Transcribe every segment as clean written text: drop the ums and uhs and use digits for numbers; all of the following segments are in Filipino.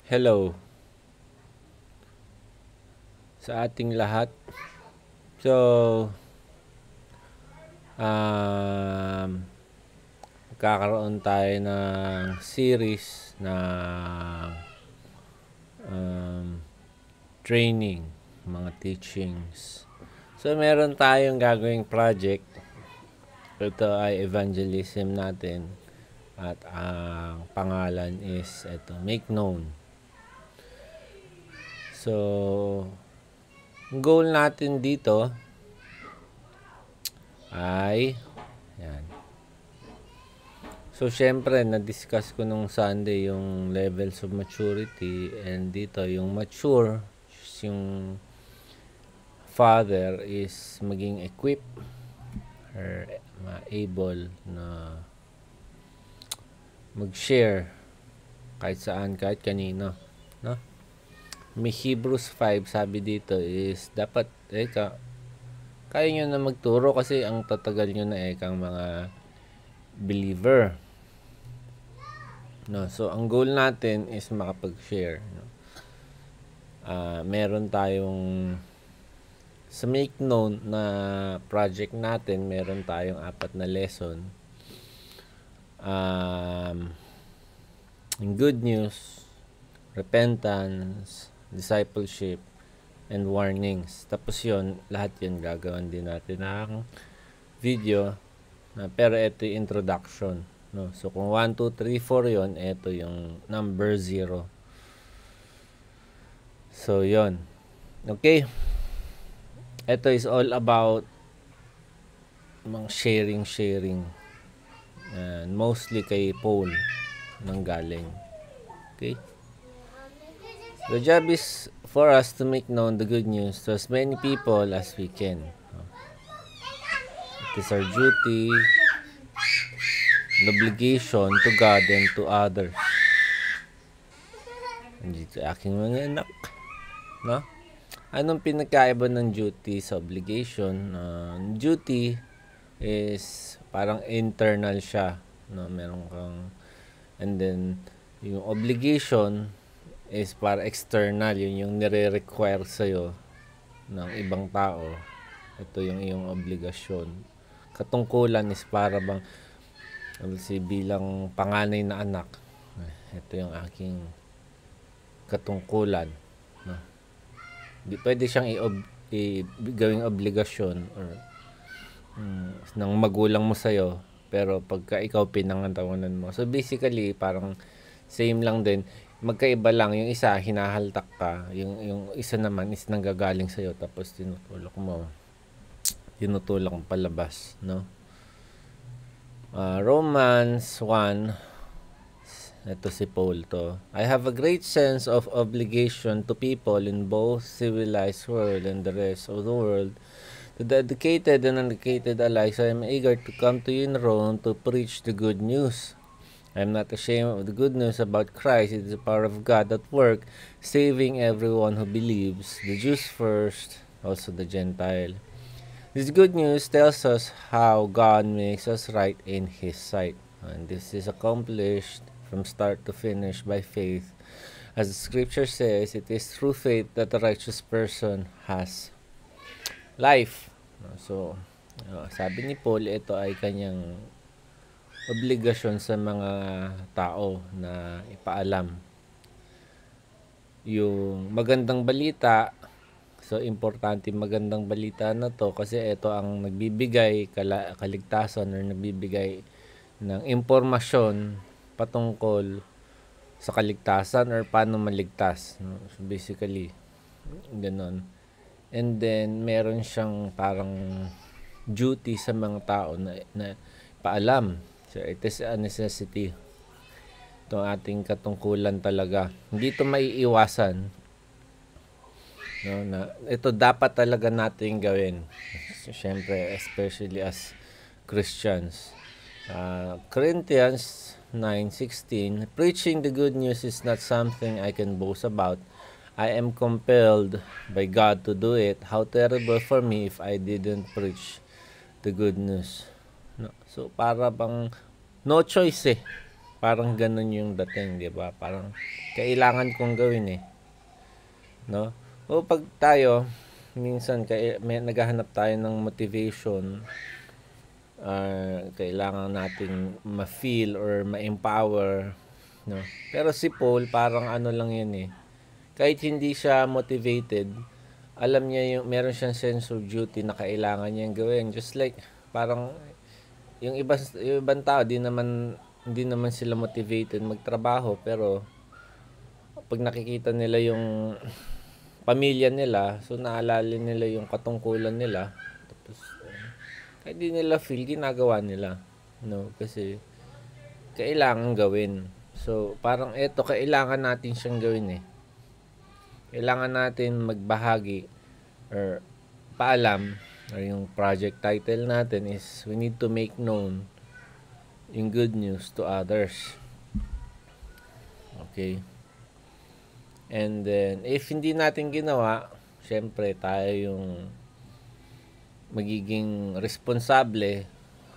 Hello sa ating lahat. So, magkakaroon tayo ng series na training, mga teachings. So, meron tayong gagawing project. Ito ay evangelism natin. At ang pangalan is Make Known. So, goal natin dito ay yan. So, syempre, na-discuss ko nung Sunday yung levels of maturity, and dito yung mature, yung father is maging equipped or able na mag-share kahit saan, kahit kanino, no? May Hebrews 5 sabi dito is dapat kaya nyo na magturo kasi ang tatagal nyo na kang mga believer, no? So ang goal natin is makapag-share, no? Meron tayong sa Make Known na project natin, meron tayong 4 na lesson. Good news, repentance, discipleship, and warnings. Tapos yun, lahat yun gagawin din natin ng video. Pero ito yung introduction, no? So kung 1, 2, 3, 4 yun, ito yung number 0. So yun. Okay. Ito is all about mga sharing. And mostly kay Paul nang galing. Okay. The job is for us to make known the good news to as many people as we can. It is our duty, an obligation to God and to others. Dito aking mga anak, no? Anong pinagkaiba ng duty sa obligation? Duty is parang internal siya, no? Meron kang, and then yung obligation is para external, yun yung nire-require sa'yo ng ibang tao. Ito yung iyong obligasyon. Katungkulan is para bang bilang panganay na anak, ito yung aking katungkulan, no? Di pwede siyang gawing obligasyon or ng magulang mo sa'yo, pero pagka ikaw pinangatawanan mo. So basically parang same lang din, magkaiba lang, yung isa hinahaltak ka, yung isa naman is nanggagaling sa'yo tapos tinutulak mo palabas, no? Romans 1, ito si Paul to. I have a great sense of obligation to people in both civilized world and the rest of the world, to the educated and uneducated alike. So I am eager to come to you in Rome to preach the good news. I am not ashamed of the good news about Christ. It is the power of God at work, saving everyone who believes, the Jews first, also the Gentile. This good news tells us how God makes us right in His sight. And this is accomplished from start to finish by faith. As the scripture says, it is through faith that a righteous person has life. So, sabi ni Paul, ito ay kanyang obligasyon sa mga tao na ipaalam yung magandang balita. So, importante magandang balita na to kasi ito ang nagbibigay kaligtasan or nagbibigay ng impormasyon patungkol sa kaligtasan or paano maligtas, no? So, basically, ganun. And then, meron siyang parang duty sa mga tao na paalam. So, it is a necessity. Itong ating katungkulan talaga. Hindi ito maiiwasan. No, na ito dapat talaga natin gawin. Siyempre, especially as Christians. Corinthians 9:16, preaching the good news is not something I can boast about. I am compelled by God to do it. How terrible for me if I didn't preach the good news. No? So, para bang no choice Parang ganun yung dating, di ba? Parang kailangan kong gawin eh. No? O pag tayo, minsan naghahanap tayo ng motivation, kailangan nating ma-feel or ma-empower, no? Pero si Paul, parang ano lang yan eh. Kahit hindi siya motivated, alam niya yung meron siyang sense of duty na kailangan niyang gawin. Just like parang yung ibang tao hindi naman sila motivated magtrabaho, pero pag nakikita nila yung pamilya nila, so naalala nila yung katungkulan nila. Tapos kahit di nila feel, ginagawa nila. No, kasi kailangan gawin. So parang eto, kailangan natin siyang gawin eh. Kailangan natin magbahagi or paalam, or yung project title natin is we need to make known yung good news to others. Okay. And then, if hindi natin ginawa, syempre tayo yung magiging responsable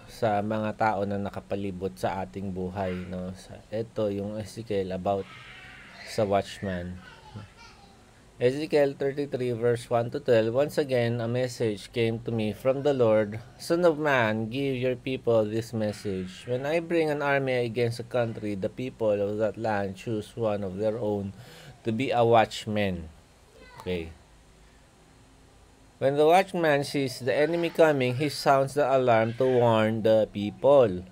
sa mga tao na nakapalibot sa ating buhay, no? Ito yung Ezekiel about sa watchman. Ezekiel 33 verse 1 to 12, once again a message came to me from the Lord. Son of man, give your people this message. When I bring an army against a country, the people of that land choose one of their own to be a watchman. Okay. When the watchman sees the enemy coming, he sounds the alarm to warn the people.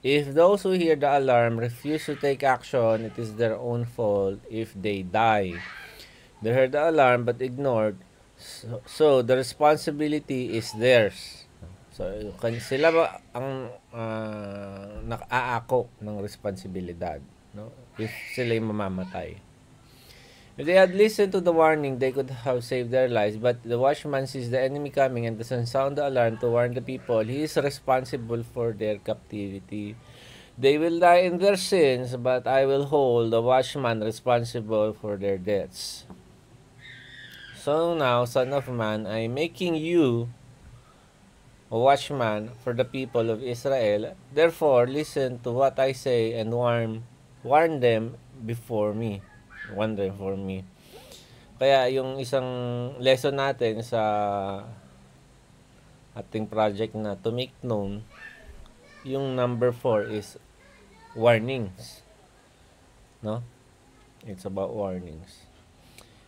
If those who hear the alarm refuse to take action, it is their own fault if they die. They heard the alarm but ignored, so the responsibility is theirs. So sila ba ang nakaako ng responsibilidad, no? If sila yung mamamatay. If they had listened to the warning, they could have saved their lives. But the watchman sees the enemy coming and doesn't sound the alarm to warn the people. He is responsible for their captivity. They will die in their sins, but I will hold the watchman responsible for their deaths. So now, Son of Man, I am making you a watchman for the people of Israel. Therefore, listen to what I say and warn them before me. Warn them for me. Kaya yung isang lesson natin sa ating project na to make known, yung number 4 is warnings. No? It's about warnings.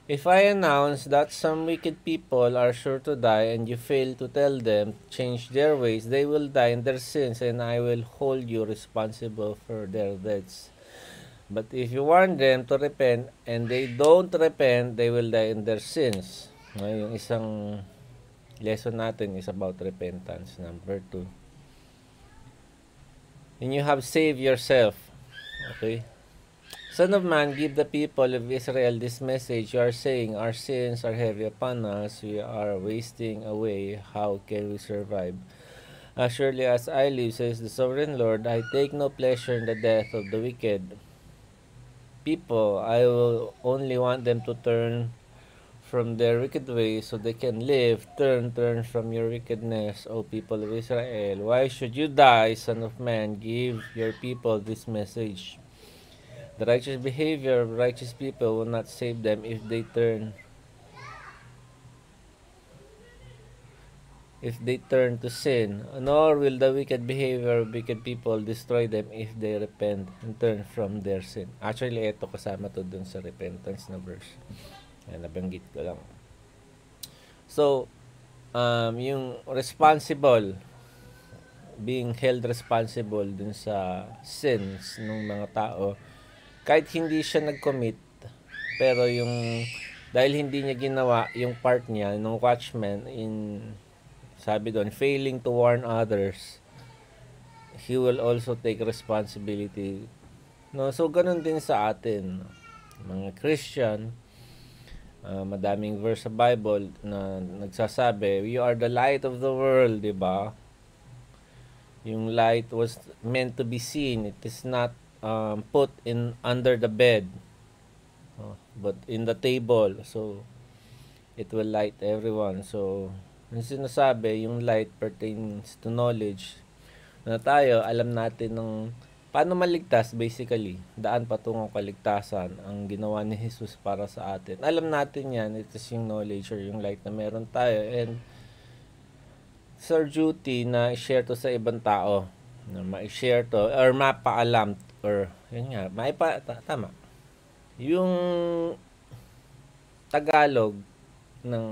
If I announce that some wicked people are sure to die and you fail to tell them to change their ways, they will die in their sins and I will hold you responsible for their deaths. But if you warn them to repent and they don't repent, they will die in their sins. Yung isang lesson natin is about repentance, number 2. And you have saved yourself. Okay? Son of man, give the people of Israel this message. You are saying, our sins are heavy upon us. We are wasting away. How can we survive? As surely as I live, says the sovereign Lord, I take no pleasure in the death of the wicked people. I will only want them to turn from their wicked ways so they can live. Turn from your wickedness, O people of Israel. Why should you die, Son of man? Give your people this message. The righteous behavior of righteous people will not save them if they turn to sin, nor will the wicked behavior of wicked people destroy them if they repent and turn from their sin. Actually, ito kasama to dun sa repentance na verse. Yan, nabanggit ko lang. So, yung being held responsible dun sa sins ng mga tao, kahit hindi siya nag-commit, pero dahil hindi niya ginawa yung part niya ng watchman sabi doon, failing to warn others, he will also take responsibility. No, so ganun din sa atin, mga Christian. Madaming verse sa Bible na nagsasabi, we are the light of the world, di ba? Yung light was meant to be seen. It is not put in under the bed, but in the table, so it will light everyone. So yung sinasabi, yung light pertains to knowledge, na tayo alam natin ng Paano maligtas? Basically, daan patungong kaligtasan ang ginawa ni Jesus para sa atin. Alam natin yan. It is yung knowledge or yung light na meron tayo. And it's our duty na i-share to sa ibang tao. Na ma-share to or mapaalam or yun nga, tama. Yung Tagalog ng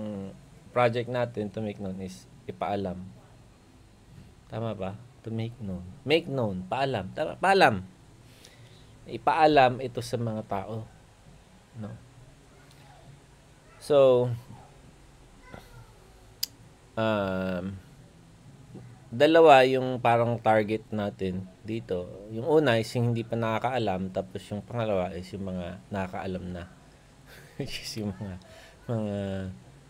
project natin to make known is ipaalam. Tama ba? To make known. Make known. Paalam. Tama. Paalam. Ipaalam ito sa mga tao. No? So, dalawa yung parang target natin dito. Yung una is yung hindi pa nakakaalam, tapos yung pangalawa is yung mga nakakaalam na. Which is yung mga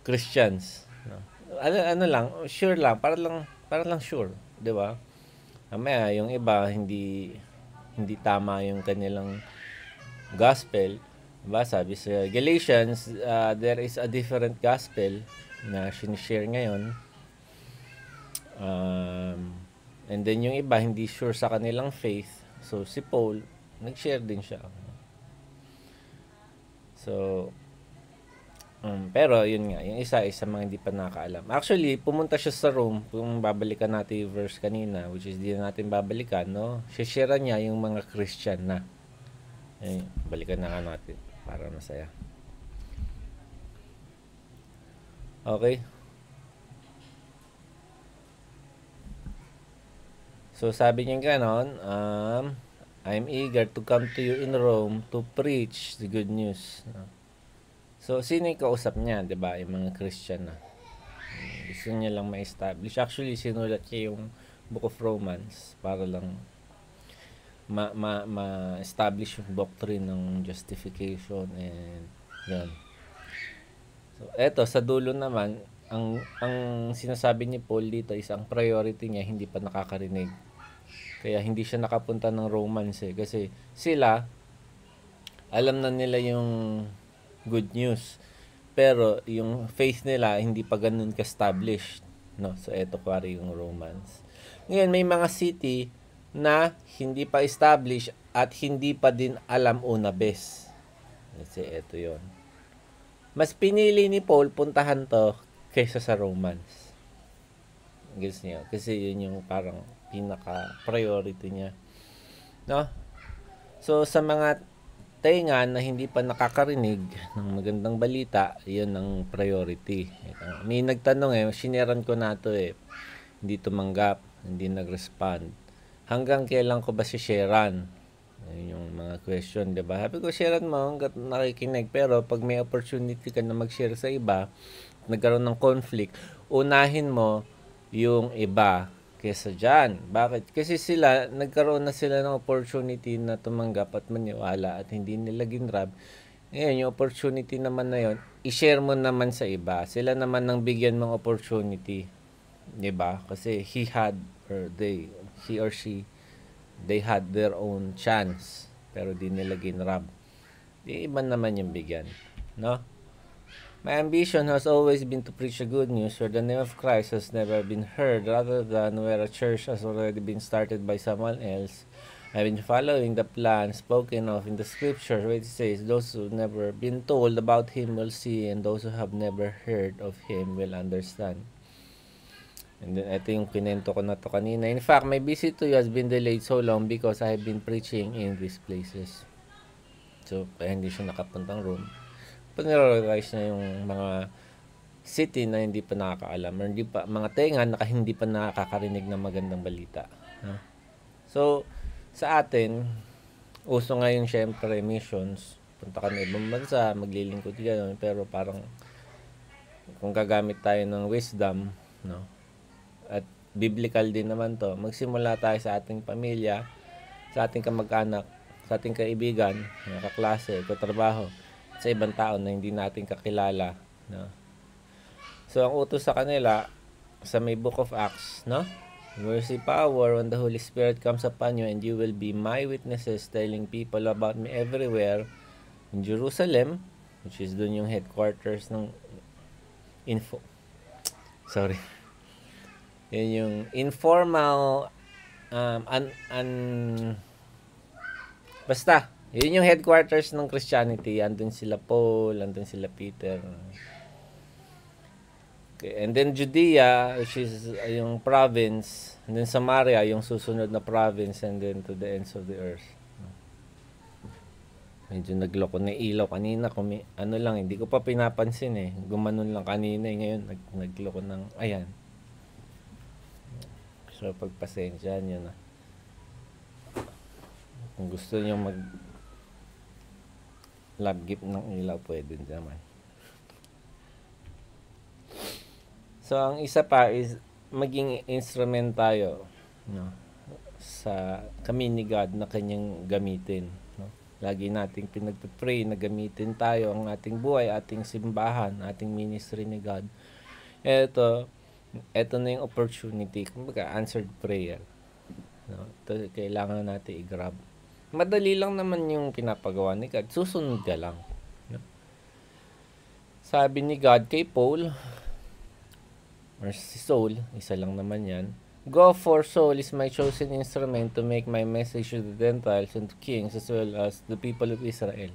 Christians. No? Ano lang, sure lang, para lang sure, 'di ba? Mamaya yung iba hindi tama yung kanilang gospel. Diba? Sabi sa Galatians, there is a different gospel na sinishare ngayon. And then yung iba hindi sure sa kanilang faith. So si Paul, nag-share din siya. So pero yun nga, yung isa sa mga hindi pa nakakaalam. Actually, pumunta siya sa Rome, kung babalikan natin yung verse kanina, which is di natin babalikan, no? Share niya yung mga Christian na. Eh, balikan na nga natin para masaya. Okay? So, sabi niya ganon, I'm eager to come to you in Rome to preach the good news. No? So, sino yung kausap niya, di ba? Yung mga Christian na. Gusto niya lang ma-establish. Actually, sinulat niya yung Book of Romans para lang ma-establish yung doctrine ng justification and yan. So, eto, sa dulo naman, ang sinasabi ni Paul dito is ang priority niya hindi pa nakakarinig. Kaya hindi siya nakapunta ng Romans kasi sila alam na nila yung good news. Pero yung faith nila hindi pa ganun ka-established, no? So eto pare yung Romans. Ngayon may mga city na hindi pa established at hindi pa din alam una bes. Kasi eto yon. Mas pinili ni Paul puntahan to kaysa sa Romans. Gets niyo? Kasi yun yung parang pinaka-priority niya. No? So sa mga tenga na hindi pa nakakarinig ng magandang balita, yun ang priority. May nagtanong sineran ko na to hindi tumanggap, hindi nag-respond. Hanggang kailan ko ba si sharean? Yun yung mga question, di ba? Sabi ko, sharean mo hanggat nakikinig. Pero pag may opportunity ka na mag-share sa iba, nagkaroon ng conflict, unahin mo yung iba kesa dyan. Bakit? Kasi nagkaroon na sila ng opportunity na tumanggap at maniwala at hindi nila ginrab. Ngayon, yung opportunity naman na yun, i-share mo naman sa iba. Sila naman nang bigyan mong opportunity. Diba? Kasi he or she, they had their own chance. Pero di nila ginrab. Di iba naman yung bigyan. No? My ambition has always been to preach the good news where the name of Christ has never been heard, rather than where a church has already been started by someone else. I've been following the plan spoken of in the scripture, where it says, those who have never been told about him will see, and those who have never heard of him will understand. And then, ito yung pinento ko na to kanina. In fact, my visit to you has been delayed so long because I have been preaching in these places. So, kaya hindi siya nakapuntang room. Panirorize na yung mga city na hindi pa nakakaalam or mga tenga na hindi pa nakakarinig ng magandang balita. So, sa atin, uso ngayon syempre missions. Punta ka na ibang bansa, maglilingkod gano'n. Pero parang, kung gagamit tayo ng wisdom, no? At biblical din naman to, magsimula tayo sa ating pamilya, sa ating kamag-anak, sa ating kaibigan, kaklase, katrabaho, sa ibang tao na hindi natin kakilala, no? So ang utos sa kanila sa may Book of Acts, no? Mercy power when the Holy Spirit comes upon you, and you will be my witnesses, telling people about me everywhere in Jerusalem, which is dun yung headquarters ng Yan yung informal Basta, yun yung headquarters ng Christianity. Andun sila Paul, andun sila Peter. Okay. And then Judea, which is yung province. And then Samaria, yung susunod na province. And then to the ends of the earth. Medyo nagloko na ilaw kanina. Ano lang, hindi ko pa pinapansin eh. Gumanon lang kanina eh. Ngayon, nagloko ng, ayan. So, pagpasensya nyo na. Kung gusto nyo mag love gift ng ilaw, pwede naman. So, ang isa pa is maging instrument tayo, no, sa kami ni God na kanyang gamitin. No? Lagi nating pinagpipray na gamitin tayo ang ating buhay, ating simbahan, ating ministry ni God. Ito na yung opportunity, kumbaga answered prayer. No? Ito, kailangan natin i-grab. Madali lang naman yung pinapagawa ni God. Susunod ka lang. No? Sabi ni God kay Paul, or si Saul, isa lang naman yan, "Go, for Saul is my chosen instrument to make my message to the Gentiles and to kings as well as the people of Israel.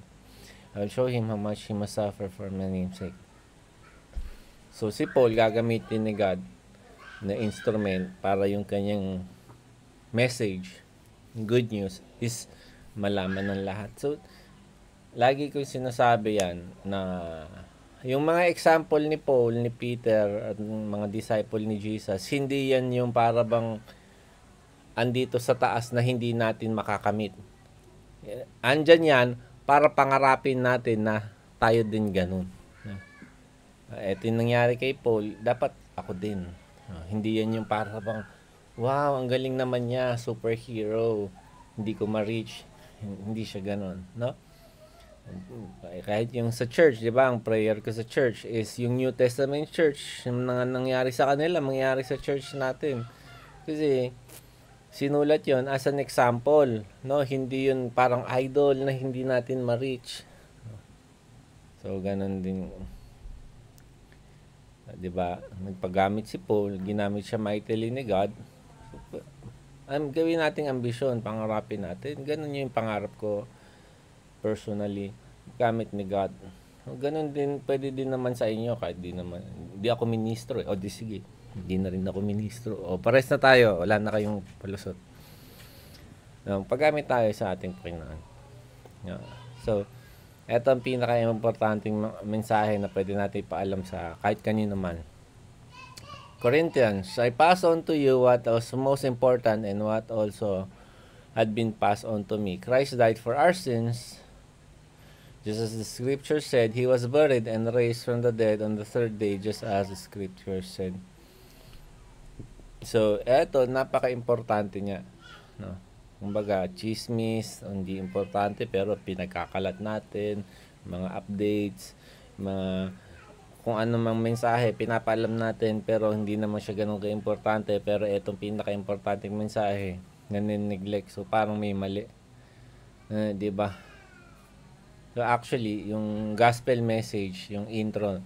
I will show him how much he must suffer for my name's sake." So si Paul gagamitin ni God na instrument para yung kanyang message, good news, is malaman ng lahat. So lagi ko sinasabi yan na yung mga example ni Paul, ni Peter, at mga disciple ni Jesus, hindi yan yung para bang andito sa taas na hindi natin makakamit. Andyan yan para pangarapin natin na tayo din ganun. Ito yung nangyari kay Paul, dapat ako din. Hindi yan yung para bang, wow, ang galing naman niya, superhero, hindi ko ma-reach. Hindi siya ganun, no? Kahit yung sa church, di ba, ang prayer ko sa church is yung New Testament church, yung nangyari sa kanila, mangyari sa church natin. Kasi sinulat yon as an example, no? Hindi yun parang idol na hindi natin ma-reach. So ganun din, di ba? Nagpagamit si Paul, ginamit siya mightily ni God. Gawin nating ambisyon, pangarapin natin. Ganun yung pangarap ko personally, gamit ni God. Ganun din, pwede din naman sa inyo, kahit di naman, di ako ministro eh. O di sige, hindi na rin ako ministro. O pares na tayo, wala na kayong palusot. Paggamit tayo sa ating Panginoon. So, eto ang pinaka-importanting mensahe na pwede natin ipaalam sa kahit kanino man. Corinthians, I pass on to you what was most important and what also had been passed on to me. Christ died for our sins, just as the scripture said. He was buried and raised from the dead on the third day, just as the scripture said. So, eto, napaka-importante niya. No? Kumbaga, chismis, hindi importante, pero pinagkakalat natin, mga updates, mga kung ano mang mensahe, pinapaalam natin, pero hindi naman siya ganun ka-importante, pero etong pinaka-importanting mensahe, nanin-neglect. So, parang may mali. Di ba? So, actually, yung gospel message, yung intro,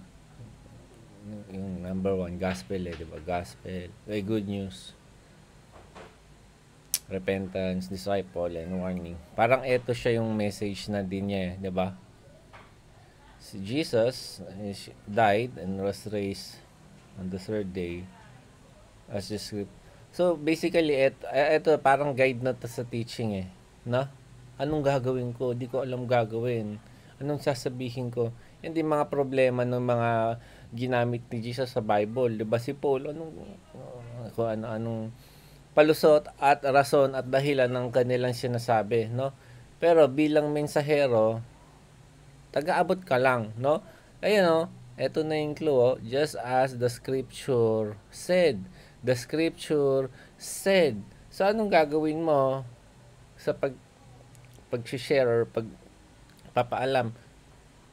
yung number 1, gospel eh, di ba? Gospel, good news, repentance, disciple, and warning. Parang ito siya yung message na din niya, di ba? Si Jesus died and was raised on the third day as the script. So, basically, ito parang guide na to sa teaching eh, no? Anong gagawin ko? Di ko alam gagawin. Anong sasabihin ko? Hindi mga problema ng mga ginamit ni Jesus sa Bible. Diba si Paul, anong palusot at rason at dahilan ng kanilang sinasabi, no? Pero bilang mensahero, taga-abot ka lang, no? Ayun, no? Ito na yung clue, oh. Just as the scripture said. The scripture said. So, anong gagawin mo sa pag-share or pagpapaalam?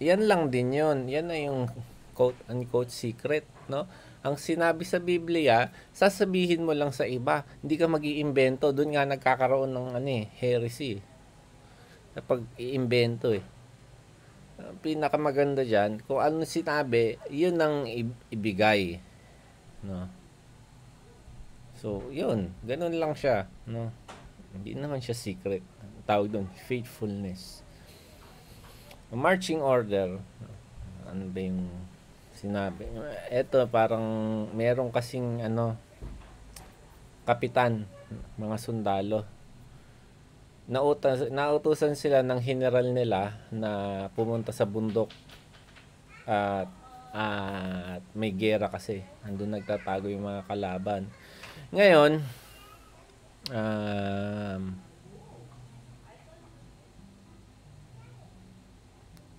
Yan lang din yun. Yan na yung quote-unquote secret, no? Ang sinabi sa Biblia, sasabihin mo lang sa iba. Hindi ka mag-iimbento. Doon nga nagkakaroon ng heresy. Sa pag-iimbento eh. Pinakamaganda dyan, kung ano sinabi, yun ang ibigay. No? So, yun. Ganun lang siya. No? Hindi naman siya secret. tawag doon, faithfulness. Marching order, ano ba yung sinabi? Ito parang meron kasing kapitan, mga sundalo. Nautusan sila ng general nila na pumunta sa bundok at may gera kasi. Andun nagtatago yung mga kalaban. Ngayon,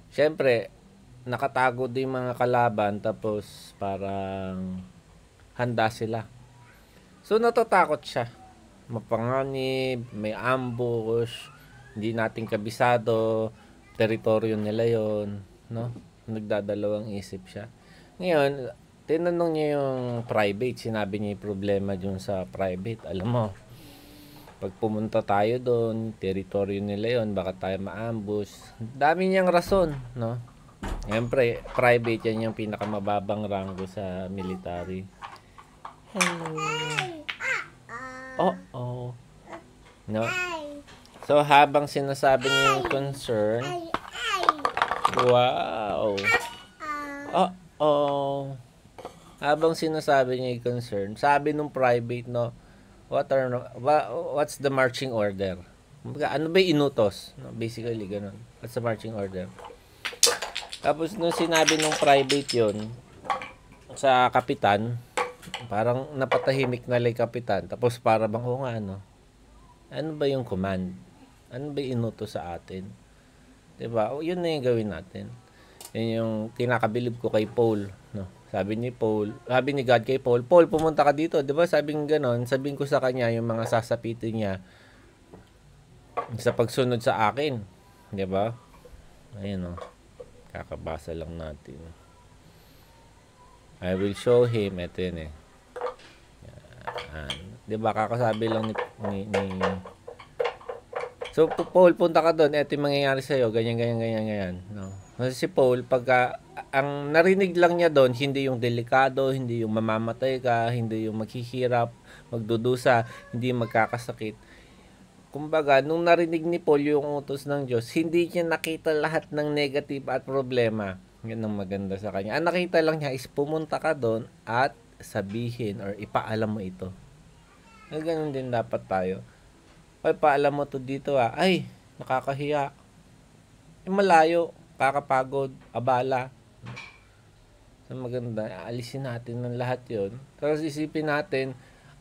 syempre, nakatago din mga kalaban tapos parang handa sila. So, natatakot siya. Mapanganib, may ambush, hindi natin kabisado, teritoryo nila yon, no? Nagdadalawang isip siya. Ngayon, tinanong niya yung private, sinabi niya yung problema dun sa private. Alam mo, pag pumunta tayo doon, teritoryo nila yon, baka tayo ma-ambush. Dami niyang rason, no? Siyempre, private yan yung pinakamababang rango sa military. Oh. No? So, habang sinasabi niya yung concern, wow. Habang sinasabi niya yung concern, sabi nung private, no, what's the marching order? Ano ba yung inutos? No, basically, ganun. What's the marching order? Tapos, nung sinabi nung private yon sa kapitan, parang napatahimik na lang kapitan. Tapos, para bang, ano ba yung command? Ano ba yung inutos sa atin? Diba? Yun na yung gawin natin. Yun yung kinakabilib ko kay Paul, no? Sabi ni God kay Paul, pumunta ka dito. Diba? Sabihin ko sa kanya yung mga sasapitin niya sa pagsunod sa akin. Diba? Ayun, kakabasa lang natin. I will show him. Ito yun diba? Kakasabi lang ni So, Paul, punta ka doon. Ito yung mangyayari sa'yo. Ganyan. No? Kasi si Paul, pagka ang narinig lang niya doon, hindi yung delikado, hindi yung mamamatay ka, hindi yung maghihirap, magdudusa, hindi magkakasakit. Kumbaga, nung narinig ni Paul yung utos ng Diyos, hindi niya nakita lahat ng negative at problema. Yan ang maganda sa kanya. Ang nakita lang niya is pumunta ka doon at sabihin or ipaalam mo ito. Ganun din dapat tayo. Ay, paalam mo to dito Ay, nakakahiya. Malayo, kakapagod, abala. So maganda, alisin natin ng lahat yon. Tapos isipin natin,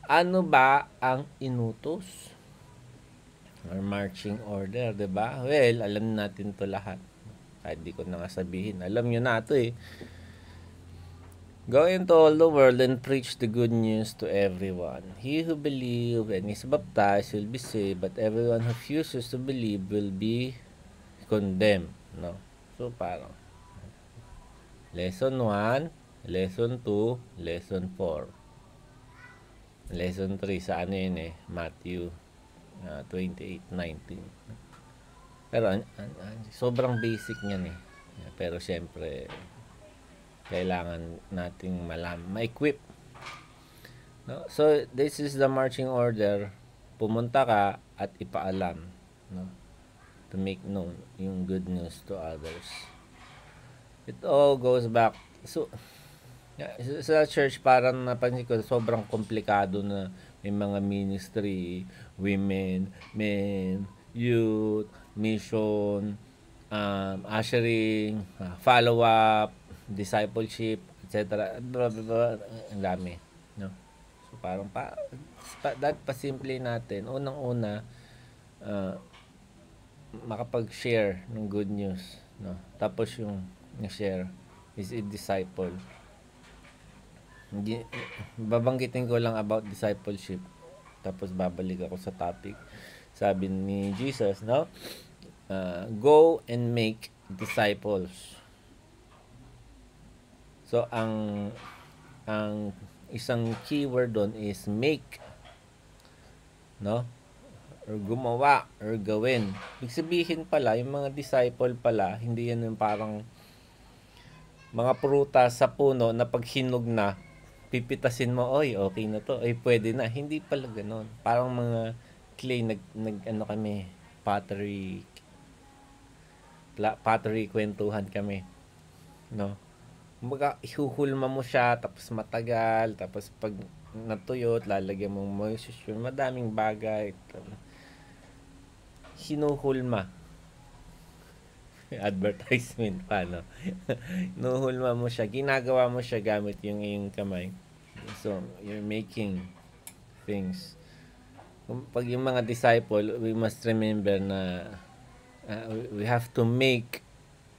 ano ba ang inutos? Or marching order, 'di ba? Well, alam natin to lahat. Kahit di ko na nga sabihin. Alam nyo na ito Go into all the world and preach the good news to everyone. He who believes and is baptized will be saved, but everyone who refuses to believe will be condemned. No? So, parang Lesson 1, Lesson 2, Lesson 4. Lesson 3, sa Matthew 28:19. Pero sobrang basic niyan Pero syempre, kailangan nating ma-equip. No? So, this is the marching order. Pumunta ka at ipaalam. No? To make known yung good news to others. It all goes back. So, sa church, parang napansin ko, sobrang komplikado na may mga ministry, women, men, youth, mission, ushering, follow-up, discipleship, etc. Ang dami, no? So parang pasimple natin. Unang-una, makapag-share ng good news, no? Tapos yung share is a disciple. Babanggitin ko lang about discipleship. Tapos babalik ako sa topic. Sabi ni Jesus, no? Go and make disciples. So, ang isang keyword doon is make. No? Or gumawa, or gawin. Ibig sabihin pala, yung mga disciple pala, hindi yan yung parang mga prutas sa puno na pag hinog na, pipitasin mo, oy, okay na to, ay pwede na. Hindi pala ganon. Parang mga clay, kami, pottery kwentuhan kami, no? Kumbaga, ihuhulma mo siya, tapos matagal, tapos pag natuyot, lalagyan mong moisture, madaming bagay. Hinuhulma. Advertisement pa, no? Hinuhulma mo siya, ginagawa mo siya gamit yung iyong kamay. So, you're making things. Pag yung mga disciple, we must remember na we have to make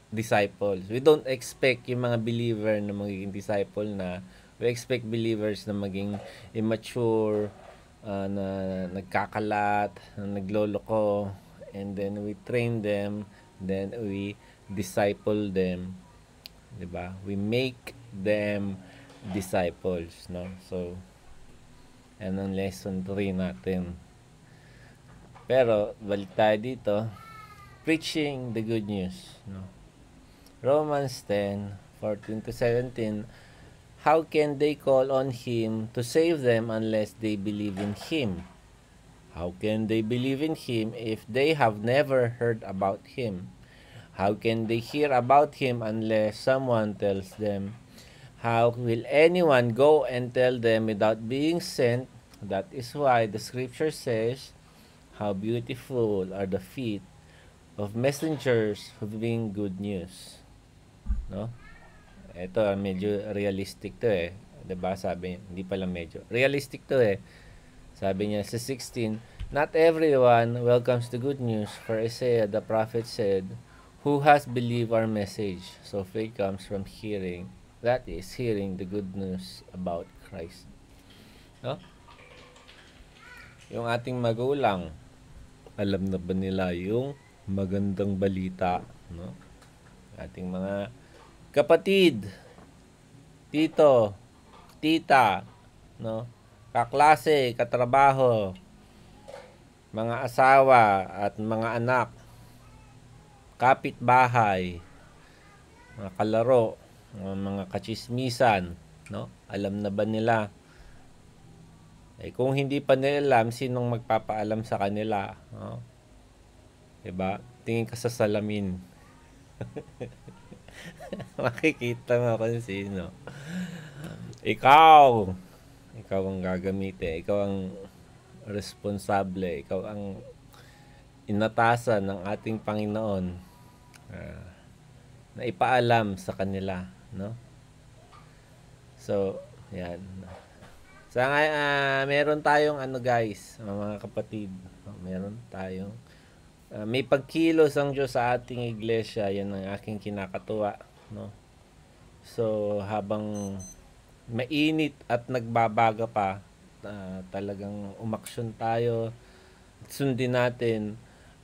disciples. We don't expect yung mga believer na magiging disciple na. We expect believers na maging immature, na nagkakalat, na nagloloko, and then we train them, then we disciple them. 'Di ba? We make them disciples, no? So, yan ang lesson 3 natin. Pero, balik tayo dito. Preaching the good news, no? Romans 10:14-17, how can they call on Him to save them unless they believe in Him? How can they believe in Him if they have never heard about Him? How can they hear about Him unless someone tells them? How will anyone go and tell them without being sent? That is why the scripture says, how beautiful are the feet of messengers who bring good news. No? Ito, medyo realistic to eh. 'Di ba? Sabi, hindi pala medyo. Realistic to eh. Sabi niya sa 16, not everyone welcomes the good news, for Isaiah the prophet said, who has believed our message? So faith comes from hearing. That is, hearing the good news about Christ. No? Yung ating magulang, alam na ba nila yung magandang balita? No? Ating mga kapatid, tito, tita, no? Kaklase, katrabaho, mga asawa at mga anak, kapitbahay, mga kalaro, mga kachismisan, no? Alam na ba nila? Eh kung hindi pa nila alam, sinong magpapaalam sa kanila, no? 'Di ba? Tingin ka sa salamin. Makikita mo kung sino. Ikaw ang gagamitin. Ikaw ang responsable. Ikaw ang inatasan ng ating Panginoon na ipaalam sa kanila, no? So, yan. Sa meron tayong guys, mga kapatid. Meron tayong may pagkilos ang Diyos sa ating iglesia. Yan ang aking kinakatuwa, no? So, habang mainit at nagbabaga pa, talagang umaksyon tayo at sundin natin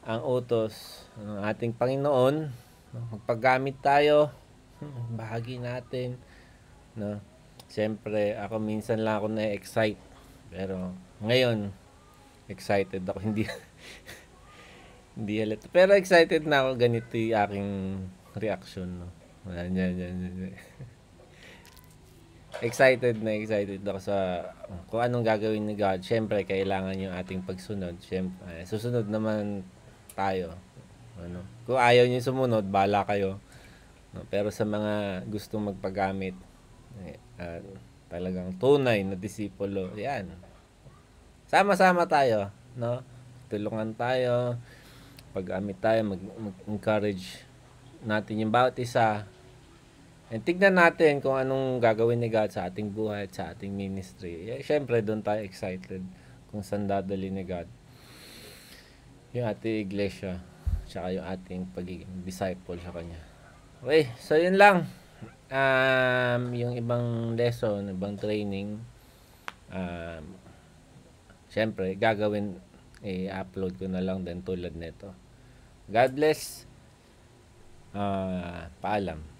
ang utos ng ating Panginoon, no? Magpaggamit tayo, bahagi natin, no? Siyempre, ako minsan lang ako na-excite, pero ngayon excited ako, hindi hindi halata. Pero excited na ako, ganito yung aking reaction, no? Yan. Excited ako sa kung anong gagawin ni God. Siyempre, kailangan yung ating pagsunod. Siyempre, susunod naman tayo. Ano? Kung ayaw niyo sumunod, bala kayo. No? Pero sa mga gustong magpagamit, talagang tunay na disipulo, yan. Sama-sama tayo, no? Tulungan tayo, pag-amit tayo, mag-encourage natin yung bawat isa. And tignan natin kung anong gagawin ni God sa ating buhay at sa ating ministry. Siyempre, doon tayo excited kung saan dadali ni God yung ating iglesia, tsaka yung ating pagiging disciple sa Kanya. Okay, so yun lang. Yung ibang lesson, ibang training, siyempre, gagawin, i-upload ko na lang din tulad nito. God bless. Paalam.